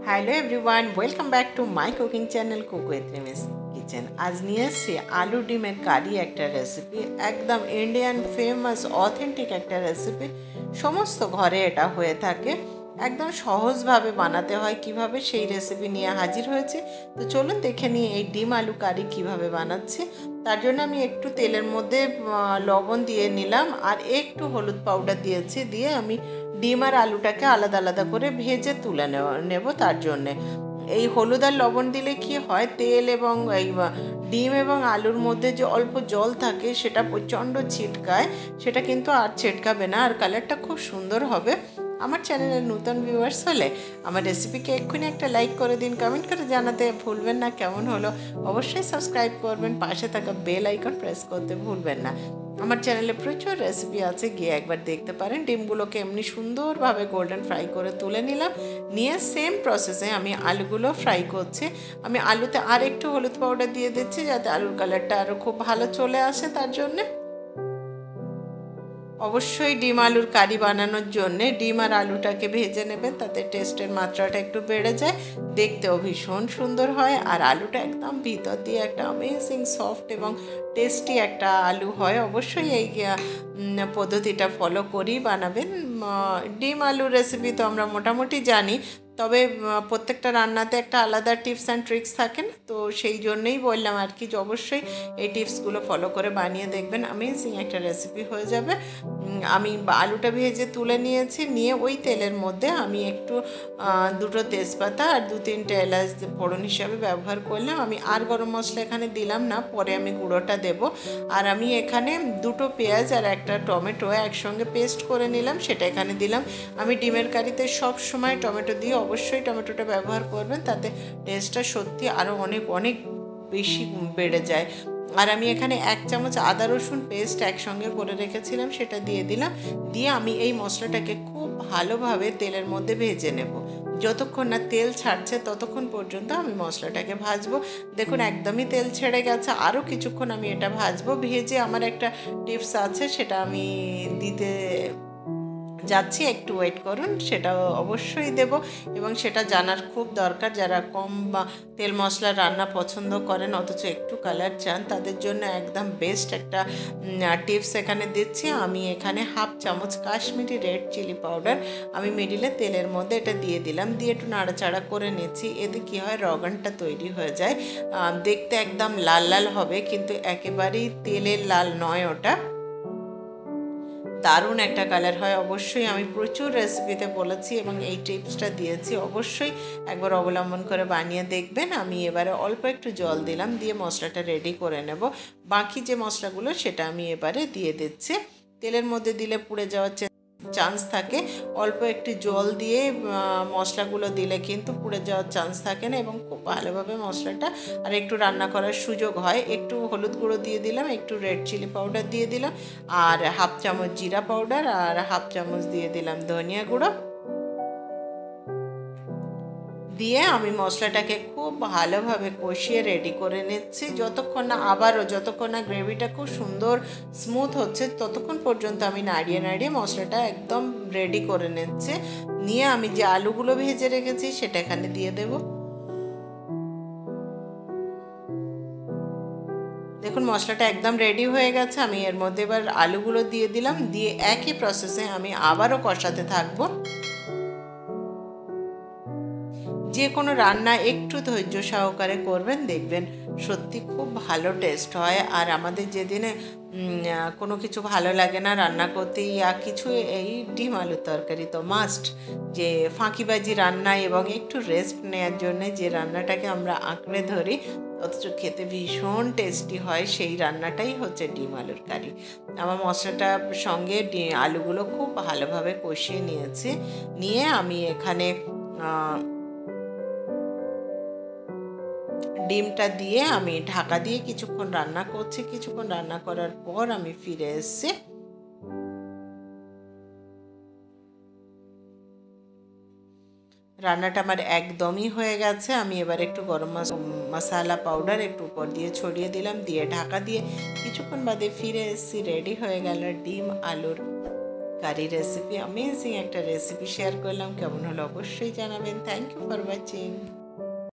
Hello everyone, welcome back to my cooking channel cook with Rimi's kitchen. आज নিয়ে এসেছি আলু ডিমের কারি একটা রেসিপি, একদম ইন্ডিয়ান ফেমাস অথেন্টিক একটা রেসিপি। সমস্ত ঘরে এটা হয়ে থাকে, একদম সহজভাবে বানাতে হয় কিভাবে সেই রেসিপি নিয়ে হাজির হয়েছে। তো চলুন দেখে নিই এই ডিম আলু কারি কিভাবে বানাচ্ছি। তার জন্য আমি একটু তেলের মধ্যে লবণ দিয়ে নিলাম আর একটু হলুদ পাউডার দিয়েছি, দিয়ে আমি ডিম আর আলুটাকে আলাদা আলাদা করে ভেজে তুলে নেব। তার জন্যে এই হলুদ আর লবণ দিলে কি হয়, তেল এবং এই ডিম এবং আলুর মধ্যে যে অল্প জল থাকে সেটা প্রচণ্ড ছিটকায়, সেটা কিন্তু আর ছিটকাবে না, আর কালারটা খুব সুন্দর হবে। আমার চ্যানেলের নতুন ভিউয়ার্স হলে আমার রেসিপিকে এক্ষুনি একটা লাইক করে দিন, কমেন্ট করে জানাতে ভুলবেন না কেমন হলো। অবশ্যই সাবস্ক্রাইব করবেন, পাশে থাকা বেল আইকন প্রেস করতে ভুলবেন না। আমার চ্যানেলে প্রচুর রেসিপি আছে, গিয়ে একবার দেখতে পারেন। ডিমগুলোকে এমনি সুন্দরভাবে গোল্ডেন ফ্রাই করে তুলে নিলাম, নিয়ে সেম প্রসেসে আমি আলুগুলো ফ্রাই করছি। আমি আলুতে আর একটু হলুদ পাউডার দিয়ে দিচ্ছি যাতে আলুর কালারটা আরও খুব ভালো চলে আসে। তার জন্যে অবশ্যই ডিম আলুর কারি বানানোর জন্যে ডিম আর আলুটাকে ভেজে নেবেন, তাতে টেস্টের মাত্রাটা একটু বেড়ে যায়, দেখতেও ভীষণ সুন্দর হয়। আর আলুটা একদম ভিতর দিয়ে একটা অ্যামেজিং সফট এবং টেস্টি একটা আলু হয়। অবশ্যই এই পদ্ধতিটা ফলো করেই বানাবেন। ডিম আলুর রেসিপি তো আমরা মোটামুটি জানি, তবে প্রত্যেকটা রান্নাতে একটা আলাদা টিপস অ্যান্ড ট্রিক্স থাকে না, তো সেই জন্যই বললাম আর কি যে অবশ্যই এই টিপসগুলো ফলো করে বানিয়ে দেখবেন, অ্যামেজিং একটা রেসিপি হয়ে যাবে। আমি আলুটা ভেজে তুলে নিয়েছি, নিয়ে ওই তেলের মধ্যে আমি একটু দুটো তেজপাতা আর 2-3টে এলাচ ফোড়ন হিসাবে ব্যবহার করলাম। আমি আর গরম মশলা এখানে দিলাম না, পরে আমি গুঁড়োটা দেব। আর আমি এখানে দুটো পেঁয়াজ আর একটা টমেটো একসঙ্গে পেস্ট করে নিলাম, সেটা এখানে দিলাম। আমি ডিমের কারিতে সব সময় টমেটো দিয়ে, অবশ্যই টমেটোটা ব্যবহার করবেন, তাতে টেস্টটা সত্যি আরও অনেক অনেক বেশি বেড়ে যায়। আর আমি এখানে 1 চামচ আদা রসুন পেস্ট একসঙ্গে করে রেখেছিলাম, সেটা দিয়ে দিলাম। দিয়ে আমি এই মশলাটাকে খুব ভালোভাবে তেলের মধ্যে ভেজে নেব। যতক্ষণ না তেল ছাড়ছে ততক্ষণ পর্যন্ত আমি মশলাটাকে ভাজবো। দেখুন একদমই তেল ছেড়ে গেছে, আরও কিছুক্ষণ আমি এটা ভাজবো। ভেজে আমার একটা টিপস আছে, সেটা আমি দিতে যাচ্ছি, একটু ওয়েট করুন, সেটা অবশ্যই দেব এবং সেটা জানার খুব দরকার। যারা কম বা তেল মশলা রান্না পছন্দ করেন অথচ একটু কালার চান, তাদের জন্য একদম বেস্ট একটা টিপস এখানে দিচ্ছি। আমি এখানে 1/2 চামচ কাশ্মীরি রেড চিলি পাউডার আমি মিডিলে তেলের মধ্যে এটা দিয়ে দিলাম, দিয়ে একটু নাড়াচাড়া করে নিচ্ছি। এতে কী হয়, রগনটা তৈরি হয়ে যায়, দেখতে একদম লাল লাল হবে, কিন্তু একেবারেই তেলের লাল নয়, ওটা দারুণ একটা কালার হয়। অবশ্যই আমি প্রচুর রেসিপিতে বলেছি এবং এই টিপসটা দিয়েছি, অবশ্যই একবার অবলম্বন করে বানিয়ে দেখবেন। আমি এবারে অল্প একটু জল দিলাম, দিয়ে মশলাটা রেডি করে নেব। বাকি যে মশলাগুলো সেটা আমি এবারে দিয়ে দিচ্ছি। তেলের মধ্যে দিলে পুড়ে যাওয়ার চান্স থাকে, অল্প একটু জল দিয়ে মশলাগুলো দিলে কিন্তু পুড়ে যাওয়ার চান্স থাকে না এবং খুব ভালোভাবে মশলাটা আর একটু রান্না করার সুযোগ হয়। একটু হলুদ গুঁড়ো দিয়ে দিলাম, একটু রেড চিলি পাউডার দিয়ে দিলাম, আর 1/2 চামচ জিরা পাউডার আর 1/2 চামচ দিয়ে দিলাম ধনিয়া গুঁড়ো। দিয়ে আমি মশলাটাকে খুব ভালোভাবে কষিয়ে রেডি করে নিচ্ছি, যতক্ষণ না গ্রেভিটা খুব সুন্দর স্মুথ হচ্ছে ততক্ষণ পর্যন্ত আমি নাড়িয়ে নাড়িয়ে মশলাটা একদম রেডি করে নিচ্ছি। নিয়ে আমি যে আলুগুলো ভেজে রেখেছি সেটা এখানে দিয়ে দেব। দেখুন মশলাটা একদম রেডি হয়ে গেছে, আমি এর মধ্যে এবার আলুগুলো দিয়ে দিলাম, দিয়ে একই প্রসেসে আমি আবারও কষাতে থাকবো। যে কোনো রান্না একটু ধৈর্য সহকারে করবেন, দেখবেন সত্যি খুব ভালো টেস্ট হয়। আর আমাদের যেদিনে কোনো কিছু ভালো লাগে না রান্না করতে, কিছু এই ডিম আলুর তরকারি তো মাস্ট, যে ফাঁকিবাজি রান্না এবং একটু রেস্ট নেওয়ার জন্যে যে রান্নাটাকে আমরা আঁকড়ে ধরি অথচ খেতে ভীষণ টেস্টি হয়, সেই রান্নাটাই হচ্ছে ডিম আলুর কারি। আমার মশলাটার সঙ্গে আলুগুলো খুব ভালোভাবে কষিয়ে নিয়েছি, নিয়ে আমি এখানে ডিমটা দিয়ে আমি ঢাকা দিয়ে কিছুক্ষণ রান্না করছি। কিছুক্ষণ রান্না করার পর আমি ফিরে এসেছি। রান্নাটা আমার একদমই হয়ে গেছে। আমি এবার একটু গরম মশলা পাউডার একটু উপর দিয়ে ছড়িয়ে দিলাম, দিয়ে ঢাকা দিয়ে কিছুক্ষণ বাদে ফিরে এসেছি। রেডি হয়ে গেল ডিম আলুর কারি রেসিপি, অ্যামেজিং একটা রেসিপি শেয়ার করলাম। কেমন হলো অবশ্যই জানাবেন। Thank you for watching.